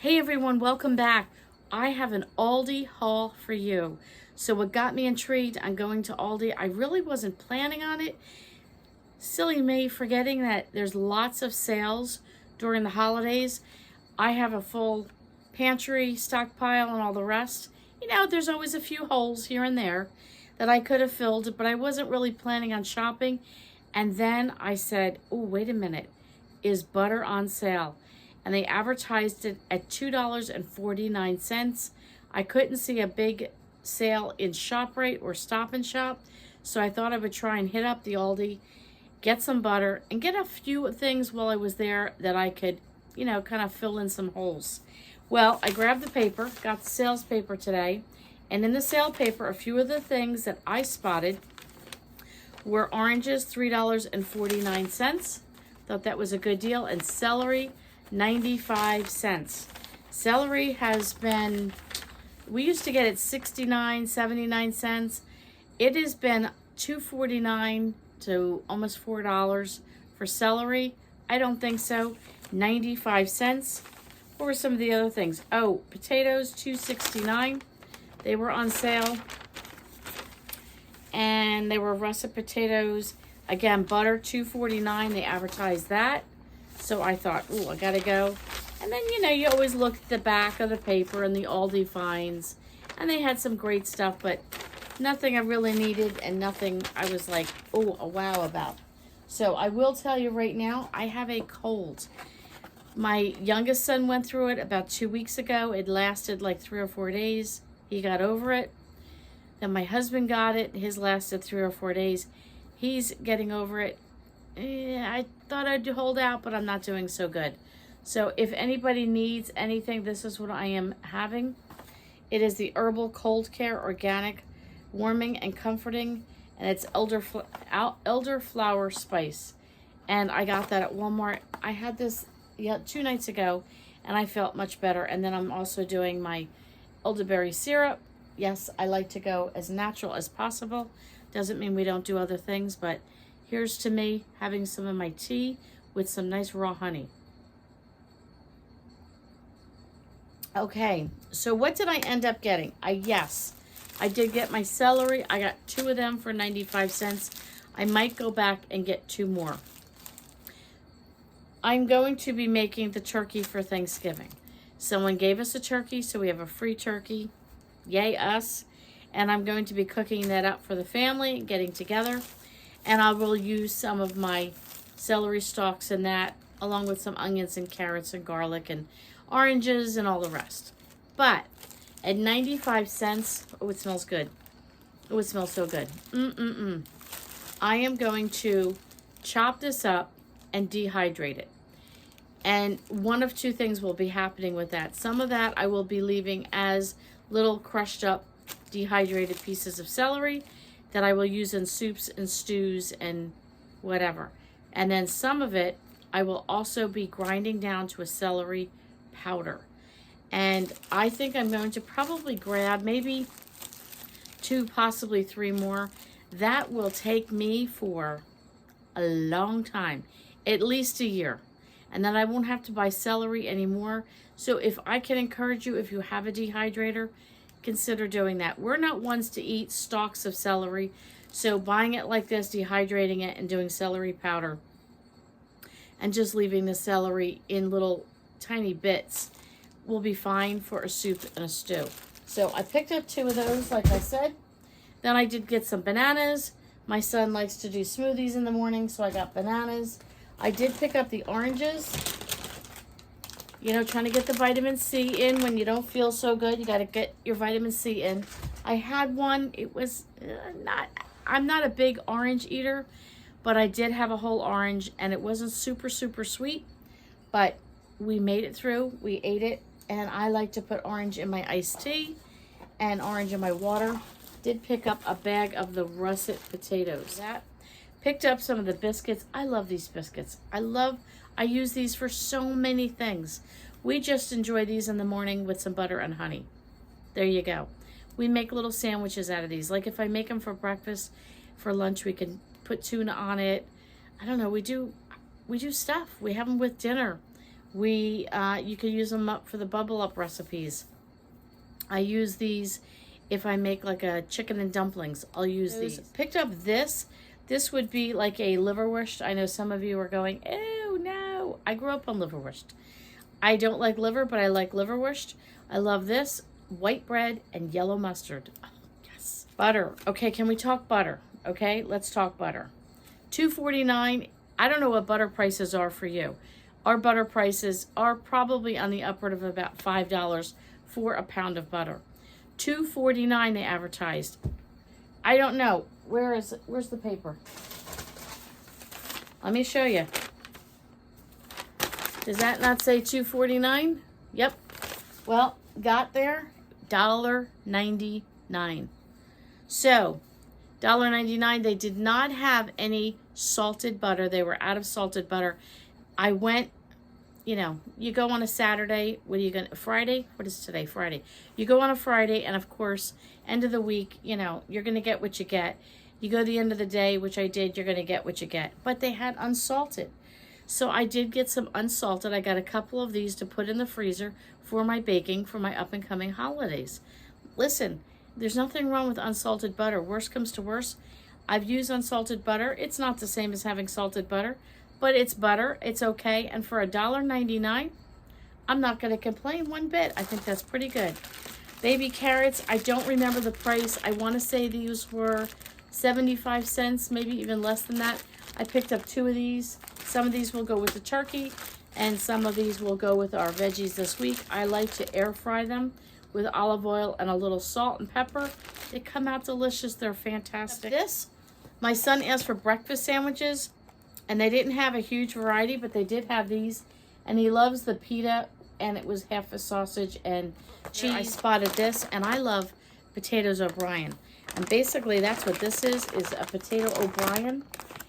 Hey everyone, welcome back. I have an Aldi haul for you. So what got me intrigued on going to Aldi, I really wasn't planning on it. Silly me, forgetting that there's lots of sales during the holidays. I have a full pantry, stockpile, and all the rest. You know, there's always a few holes here and there that I could have filled, but I wasn't really planning on shopping. And then I said, oh, wait a minute, is butter on sale? And they advertised it at $2.49. I couldn't see a big sale in ShopRite or Stop and Shop, so I thought I would try and hit up the Aldi, get some butter, and get a few things while I was there that I could, you know, kind of fill in some holes. Well, I grabbed the paper, got the sales paper today, and in the sale paper, a few of the things that I spotted were oranges, $3.49. Thought that was a good deal, and celery, 95 cents. Celery has been, we used to get it 69, 79 cents. It has been $2.49 to almost $4 for celery. I don't think so. 95 cents. What were some of the other things? Oh, potatoes, $2.69. They were on sale. And they were russet potatoes. Again, butter, $2.49. They advertised that. So I thought, ooh, I gotta go. And then, you know, you always look at the back of the paper and the Aldi finds. And they had some great stuff, but nothing I really needed and nothing I was like, oh, a wow about. So I will tell you right now, I have a cold. My youngest son went through it about 2 weeks ago. It lasted like 3 or 4 days. He got over it. Then my husband got it. His lasted 3 or 4 days. He's getting over it. I thought I'd hold out, but I'm not doing so good. So if anybody needs anything, this is what I am having. It is the Herbal Cold Care Organic Warming and Comforting, and it's elderflower spice. And I got that at Walmart. I had this 2 nights ago, and I felt much better. And then I'm also doing my elderberry syrup. Yes, I like to go as natural as possible. Doesn't mean we don't do other things, but here's to me having some of my tea with some nice raw honey. Okay, so what did I end up getting? Yes, I did get my celery. I got 2 of them for 95 cents. I might go back and get 2 more. I'm going to be making the turkey for Thanksgiving. Someone gave us a turkey, so we have a free turkey. Yay, us. And I'm going to be cooking that up for the family, getting together. And I will use some of my celery stalks in that, along with some onions and carrots and garlic and oranges and all the rest. But at 95 cents, oh, it smells good. Oh, it smells so good. I am going to chop this up and dehydrate it. And one of 2 things will be happening with that. Some of that I will be leaving as little crushed up, dehydrated pieces of celery that I will use in soups and stews and whatever. And then some of it I will also be grinding down to a celery powder. And I think I'm going to probably grab maybe 2, possibly 3 more. That will take me for a long time, at least a year. And then I won't have to buy celery anymore. So if I can encourage you, if you have a dehydrator, consider doing that. We're not ones to eat stalks of celery, so buying it like this, dehydrating it, and doing celery powder, and just leaving the celery in little tiny bits will be fine for a soup and a stew. So I picked up 2 of those, like I said. Then I did get some bananas. My son likes to do smoothies in the morning, so I got bananas. I did pick up the oranges. You know, trying to get the vitamin C in when you don't feel so good. You got to get your vitamin C in. I had one. It was I'm not a big orange eater, but I did have a whole orange, and it wasn't super, super sweet. But we made it through. We ate it, and I like to put orange in my iced tea and orange in my water. Did pick up a bag of the russet potatoes. Picked up some of the biscuits. I love these biscuits. I use these for so many things. We just enjoy these in the morning with some butter and honey. There you go. We make little sandwiches out of these. Like if I make them for breakfast, for lunch, we can put tuna on it. I don't know. We do stuff. We have them with dinner. You can use them up for the bubble up recipes. I use these if I make like a chicken and dumplings. I'll use these. Picked up this. This would be like a liverwurst. I know some of you are going, ew, no. I grew up on liverwurst. I don't like liver, but I like liverwurst. I love this. White bread and yellow mustard. Oh, yes. Butter. Okay, can we talk butter? Okay, let's talk butter. $2.49. I don't know what butter prices are for you. Our butter prices are probably on the upward of about $5 for a pound of butter. $2.49 they advertised. I don't know. Where's the paper? Let me show you. Does that not say $2.49? Yep. Well, got there. $1.99. So, $1.99. They did not have any salted butter. They were out of salted butter. I went, you go on a Saturday. What are you going to, Friday? What is today? Friday. You go on a Friday, and of course, end of the week, you're going to get what you get. You go the end of the day, which I did, you're going to get what you get. But they had unsalted. So I did get some unsalted. I got a couple of these to put in the freezer for my baking for my up-and-coming holidays. Listen, there's nothing wrong with unsalted butter. Worst comes to worst, I've used unsalted butter. It's not the same as having salted butter, but it's butter. It's okay. And for $1.99, I'm not going to complain one bit. I think that's pretty good. Baby carrots, I don't remember the price. I want to say these were 75 cents, maybe even less than that. I picked up 2 of these. Some of these will go with the turkey, and some of these will go with our veggies this week. I like to air fry them with olive oil and a little salt and pepper. They come out delicious. They're fantastic. My son asked for breakfast sandwiches, and they didn't have a huge variety, but they did have these, and he loves the pita, and it was half a sausage and cheese. I spotted this, and I love potatoes O'Brien. And basically that's what this is a potato O'Brien.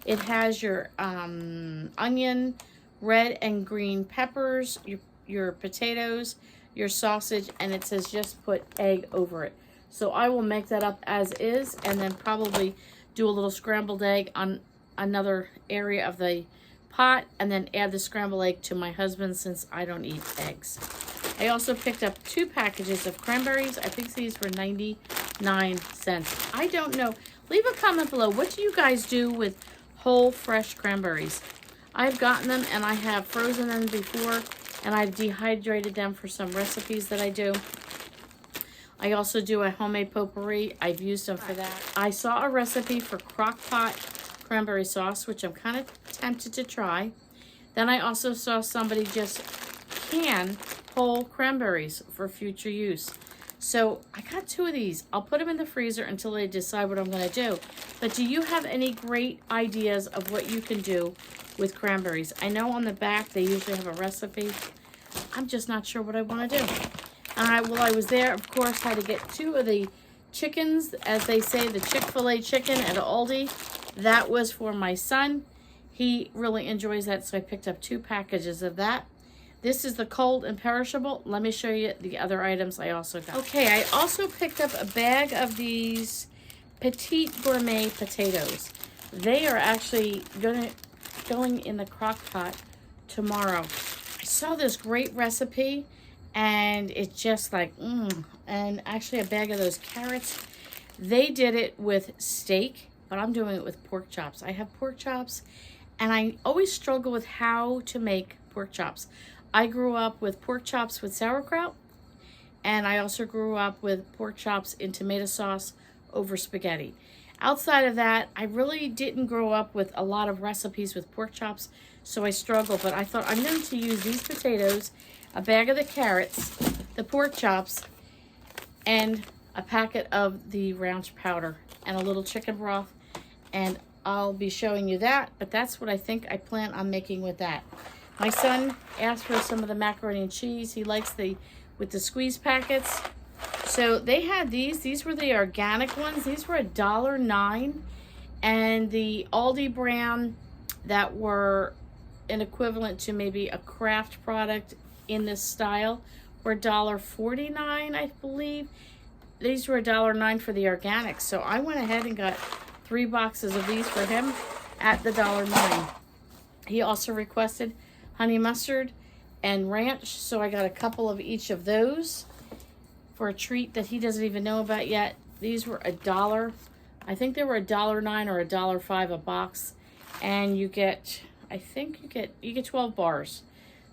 It has your onion, red and green peppers, your potatoes, your sausage, and it says just put egg over it. So I will make that up as is, and then probably do a little scrambled egg on another area of the pot, and then add the scrambled egg to my husband since I don't eat eggs. I also picked up 2 packages of cranberries. I think these were 99 cents. I don't know. Leave a comment below. What do you guys do with whole fresh cranberries? I've gotten them, and I have frozen them before, and I've dehydrated them for some recipes that I do. I also do a homemade potpourri. I've used them for that. I saw a recipe for crock pot cranberry sauce, which I'm kind of tempted to try. Then I also saw somebody just can whole cranberries for future use. So I got 2 of these. I'll put them in the freezer until I decide what I'm going to do. But do you have any great ideas of what you can do with cranberries? I know on the back they usually have a recipe. I'm just not sure what I want to do. While I was there, of course, had to get 2 of the chickens, as they say, the Chick-fil-A chicken at Aldi. That was for my son. He really enjoys that, so I picked up 2 packages of that. This is the cold and perishable. Let me show you the other items I also got. Okay, I also picked up a bag of these petite gourmet potatoes. They are actually going in the crock pot tomorrow. I saw this great recipe, and it's just like, And actually a bag of those carrots. They did it with steak, but I'm doing it with pork chops. I have pork chops, and I always struggle with how to make pork chops. I grew up with pork chops with sauerkraut, and I also grew up with pork chops in tomato sauce over spaghetti. Outside of that, I really didn't grow up with a lot of recipes with pork chops, so I struggle. But I thought I'm going to use these potatoes, a bag of the carrots, the pork chops, and a packet of the ranch powder, and a little chicken broth, and I'll be showing you that. But that's what I think I plan on making with that. My son asked for some of the macaroni and cheese. He likes with the squeeze packets. So they had these. These were the organic ones. These were $1.09. And the Aldi brand that were an equivalent to maybe a craft product in this style were $1.49, I believe. These were $1.09 for the organics. So I went ahead and got 3 boxes of these for him at the $1.09. He also requested honey mustard and ranch. So I got a couple of each of those for a treat that he doesn't even know about yet. These were $1. I think they were $1.09 or $1.05 a box. And you get, I think you get 12 bars.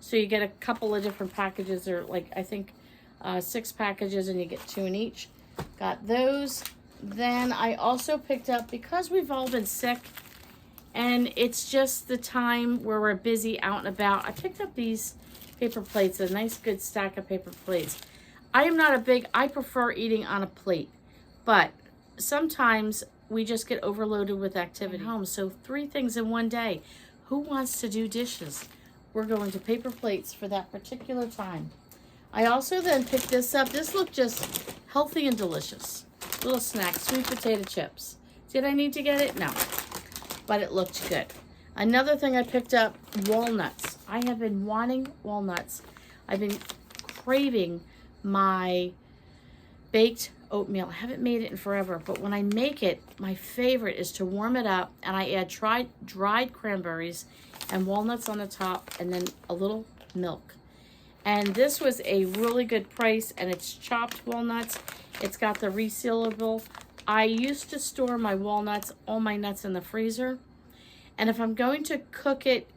So you get a couple of different packages, or like, I think 6 packages, and you get 2 in each. Got those. Then I also picked up, because we've all been sick and it's just the time where we're busy out and about, I picked up these paper plates, a nice good stack of paper plates. I prefer eating on a plate, but sometimes we just get overloaded with activity at home. So 3 things in one day. Who wants to do dishes? We're going to paper plates for that particular time. I also then picked this up. This looked just healthy and delicious. Little snack, sweet potato chips. Did I need to get it? No, but it looked good. Another thing I picked up, walnuts. I have been wanting walnuts. I've been craving my baked oatmeal. I haven't made it in forever, but when I make it, my favorite is to warm it up, and I add dried cranberries and walnuts on the top, and then a little milk. And this was a really good price, and it's chopped walnuts. It's got the resealable. I used to store my walnuts, all my nuts, in the freezer. And if I'm going to cook it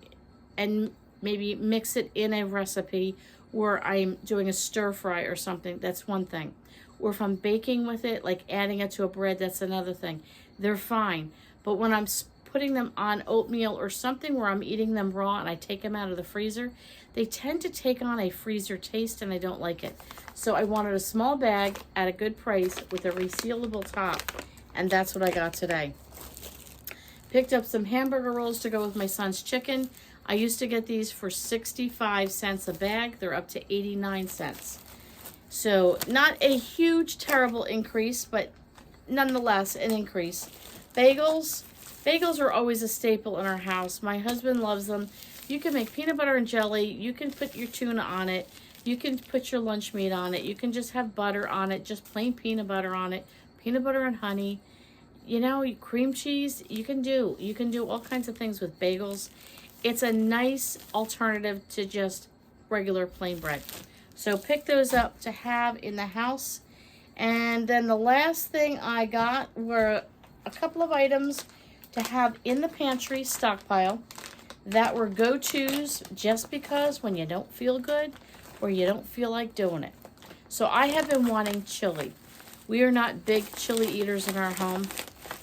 and maybe mix it in a recipe where I'm doing a stir fry or something, that's one thing. Or if I'm baking with it, like adding it to a bread, that's another thing. They're fine. But when I'm putting them on oatmeal or something where I'm eating them raw and I take them out of the freezer, they tend to take on a freezer taste, and I don't like it. So I wanted a small bag at a good price with a resealable top, and that's what I got today. Picked up some hamburger rolls to go with my son's chicken. I used to get these for 65 cents a bag. They're up to 89 cents. So not a huge, terrible increase, but nonetheless an increase. Bagels. Bagels are always a staple in our house. My husband loves them. You can make peanut butter and jelly. You can put your tuna on it. You can put your lunch meat on it. You can just have butter on it, just plain peanut butter on it. Peanut butter and honey. You know, cream cheese. You can do all kinds of things with bagels. It's a nice alternative to just regular plain bread. So pick those up to have in the house. And then the last thing I got were a couple of items to have in the pantry stockpile that were go-tos just because when you don't feel good or you don't feel like doing it. So I have been wanting chili. We are not big chili eaters in our home.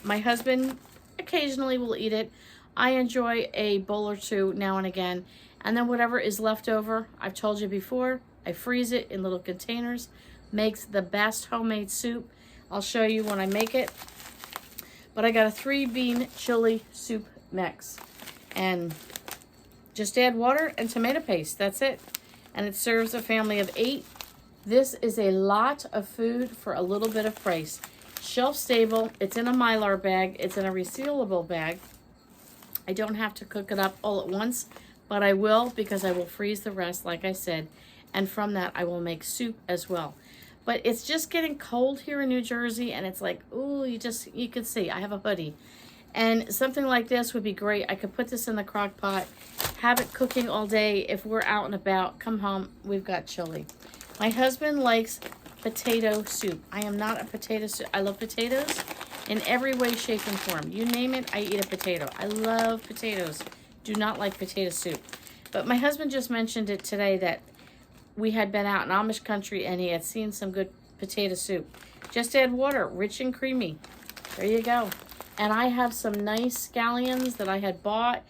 My husband occasionally will eat it. I enjoy a bowl or two now and again. And then whatever is left over, I've told you before, I freeze it in little containers. Makes the best homemade soup. I'll show you when I make it. But I got a 3-bean chili soup mix. And just add water and tomato paste. That's it. And it serves a family of 8. This is a lot of food for a little bit of price. Shelf stable. It's in a Mylar bag. It's in a resealable bag. I don't have to cook it up all at once, but I will, because I will freeze the rest, like I said. And from that, I will make soup as well. But it's just getting cold here in New Jersey, and it's like, ooh, you can see, I have a hoodie. And something like this would be great. I could put this in the crock pot, have it cooking all day. If we're out and about, come home, we've got chili. My husband likes potato soup. I am not a potato soup. I love potatoes in every way, shape, and form. You name it, I eat a potato. I love potatoes. Do not like potato soup. But my husband just mentioned it today that we had been out in Amish country and he had seen some good potato soup. Just add water, rich and creamy. There you go. And I have some nice scallions that I had bought,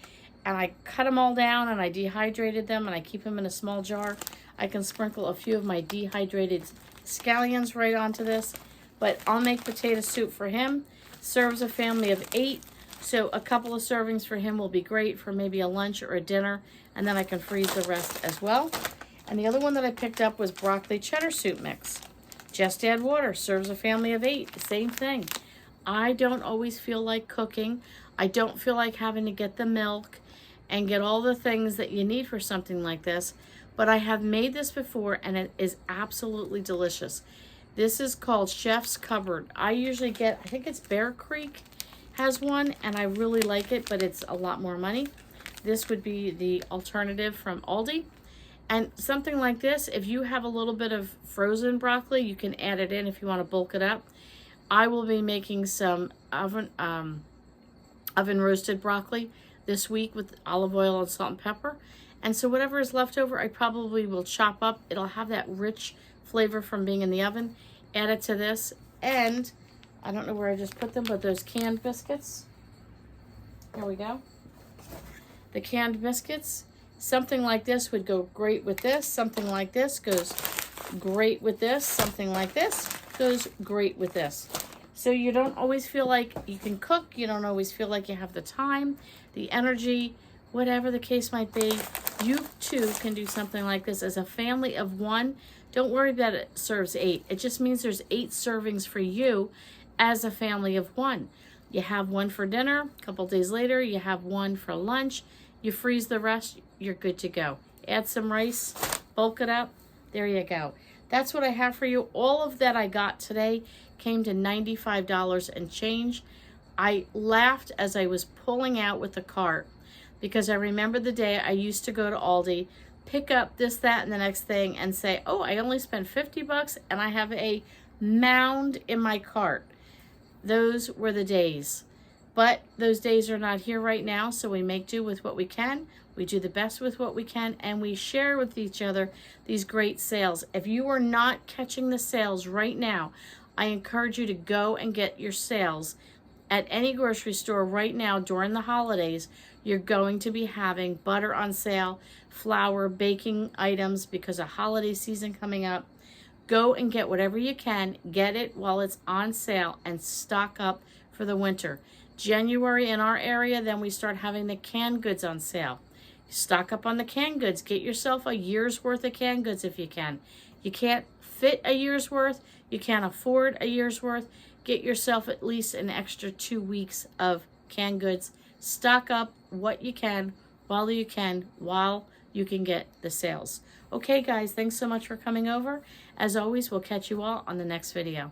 and I cut them all down and I dehydrated them, and I keep them in a small jar. I can sprinkle a few of my dehydrated scallions right onto this, but I'll make potato soup for him. Serves a family of 8, so a couple of servings for him will be great for maybe a lunch or a dinner, and then I can freeze the rest as well. And the other one that I picked up was broccoli cheddar soup mix. Just add water. Serves a family of 8. Same thing. I don't always feel like cooking. I don't feel like having to get the milk and get all the things that you need for something like this. But I have made this before, and it is absolutely delicious. This is called Chef's Cupboard. I usually get, I think it's Bear Creek has one, and I really like it, but it's a lot more money. This would be the alternative from Aldi. And something like this, if you have a little bit of frozen broccoli, you can add it in if you want to bulk it up. I will be making some oven roasted broccoli this week with olive oil and salt and pepper. And so whatever is left over, I probably will chop up. It'll have that rich flavor from being in the oven. Add it to this. And I don't know where I just put them, but those canned biscuits. There we go. The canned biscuits. Something like this would go great with this. Something like this goes great with this. Something like this goes great with this. So you don't always feel like you can cook. You don't always feel like you have the time, the energy, whatever the case might be. You too can do something like this as a family of one. Don't worry that it serves 8. It just means there's 8 servings for you as a family of one. You have one for dinner. A couple days later, you have one for lunch. You freeze the rest, you're good to go. Add some rice, bulk it up. There you go. That's what I have for you. All of that I got today came to $95 and change. I laughed as I was pulling out with the cart because I remember the day I used to go to Aldi, pick up this, that, and the next thing and say, oh, I only spent 50 bucks and I have a mound in my cart. Those were the days. But those days are not here right now, so we make do with what we can. We do the best with what we can, and we share with each other these great sales. If you are not catching the sales right now, I encourage you to go and get your sales at any grocery store right now during the holidays. You're going to be having butter on sale, flour, baking items because of holiday season coming up. Go and get whatever you can. Get it while it's on sale and stock up for the winter. January in our area, then we start having the canned goods on sale. Stock up on the canned goods. Get yourself a year's worth of canned goods if you can. You can't fit a year's worth. You can't afford a year's worth. Get yourself at least an extra 2 weeks of canned goods. Stock up what you can while you can get the sales. Okay, guys, thanks so much for coming over. As always, we'll catch you all on the next video.